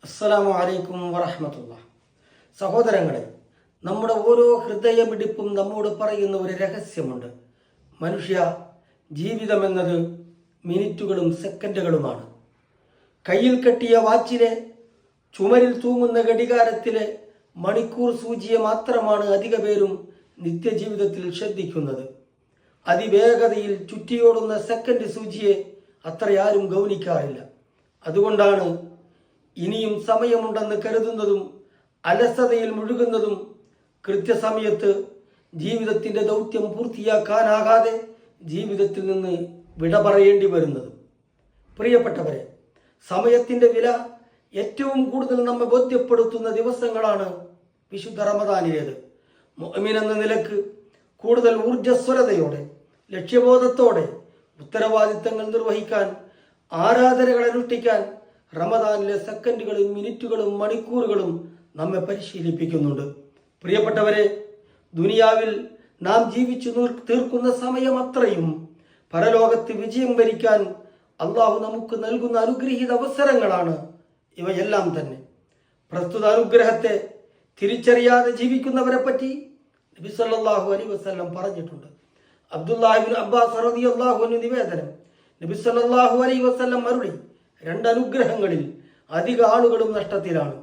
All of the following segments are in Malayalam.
അസ്സലാമു അലൈക്കും വറഹ്മത്തുള്ളാഹി. സഹോദരങ്ങളെ, നമ്മുടെ ഓരോ ഹൃദയമിടിപ്പും നമ്മോട് പറയുന്ന ഒരു രഹസ്യമുണ്ട്. മനുഷ്യ ജീവിതമെന്നത് മിനിറ്റുകളും സെക്കൻഡുകളുമാണ്. കയ്യിൽ കെട്ടിയ വാച്ചിലെ, ചുമരിൽ തൂങ്ങുന്ന ഘടികാരത്തിലെ മണിക്കൂർ സൂചിയെ മാത്രമാണ് അധിക പേരും നിത്യജീവിതത്തിൽ ശ്രദ്ധിക്കുന്നത്. അതിവേഗതയിൽ ചുറ്റിയോടുന്ന സെക്കൻഡ് സൂചിയെ അത്രയാരും ഗൗനിക്കാറില്ല. അതുകൊണ്ടാണ് ഇനിയും സമയമുണ്ടെന്ന് കരുതുന്നതും അലസതയിൽ മുഴുകുന്നതും കൃത്യസമയത്ത് ജീവിതത്തിൻ്റെ ദൗത്യം പൂർത്തിയാക്കാനാകാതെ ജീവിതത്തിൽ നിന്ന് വിട പറയേണ്ടി വരുന്നതും. പ്രിയപ്പെട്ടവരെ, സമയത്തിൻ്റെ വില ഏറ്റവും കൂടുതൽ നമ്മെ ബോധ്യപ്പെടുത്തുന്ന ദിവസങ്ങളാണ് വിശുദ്ധ റമദാനിലേത്. മുഅ്മിൻ എന്ന നിലക്ക് കൂടുതൽ ഊർജ്ജസ്വലതയോടെ, ലക്ഷ്യബോധത്തോടെ ഉത്തരവാദിത്തങ്ങൾ നിർവഹിക്കാൻ, ആരാധനകൾ അനുഷ്ഠിക്കാൻ റമദാനിലെ സെക്കൻഡുകളും മിനിറ്റുകളും മണിക്കൂറുകളും നമ്മെ പരിശീലിപ്പിക്കുന്നുണ്ട്. പ്രിയപ്പെട്ടവരെ, ദുനിയാവിൽ നാം ജീവിച്ചു തീർക്കുന്ന സമയം അത്രയും പരലോകത്ത് വിജയം വരിക്കാൻ അള്ളാഹു നമുക്ക് നൽകുന്ന അനുഗ്രഹീത അവസരങ്ങളാണ് ഇവയെല്ലാം തന്നെ. പ്രസ്തുത അനുഗ്രഹത്തെ തിരിച്ചറിയാതെ ജീവിക്കുന്നവരെ പറ്റി നബി സല്ലല്ലാഹു അലൈഹി വസല്ലം പറഞ്ഞിട്ടുണ്ട്. അബ്ദുല്ലാഹി ഇബ്നു അബ്ബാസ് റളിയല്ലാഹു അൻഹു നിവേദനം, നബി സല്ലല്ലാഹു അലൈഹി വസല്ലം അരുളി, രണ്ട് അനുഗ്രഹങ്ങളിൽ അധിക ആളുകളും നഷ്ടത്തിലാണ്.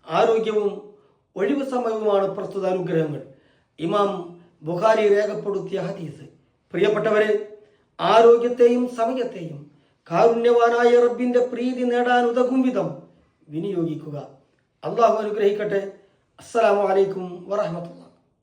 ആരോഗ്യവും ഒഴിവ് സമയവുമാണ് പ്രസ്തുത അനുഗ്രഹങ്ങൾ. ഇമാം ബുഖാരി രേഖപ്പെടുത്തിയ ഹദീസ്. പ്രിയപ്പെട്ടവരെ, ആരോഗ്യത്തെയും സമയത്തെയും കാരുണ്യവാനായ റബ്ബിന്റെ പ്രീതി നേടാൻ ഉതകും വിധം വിനിയോഗിക്കുക. അള്ളാഹു അനുഗ്രഹിക്കട്ടെ. അസ്സലാമു അലൈക്കും വറഹ്മത്തുള്ളാഹി.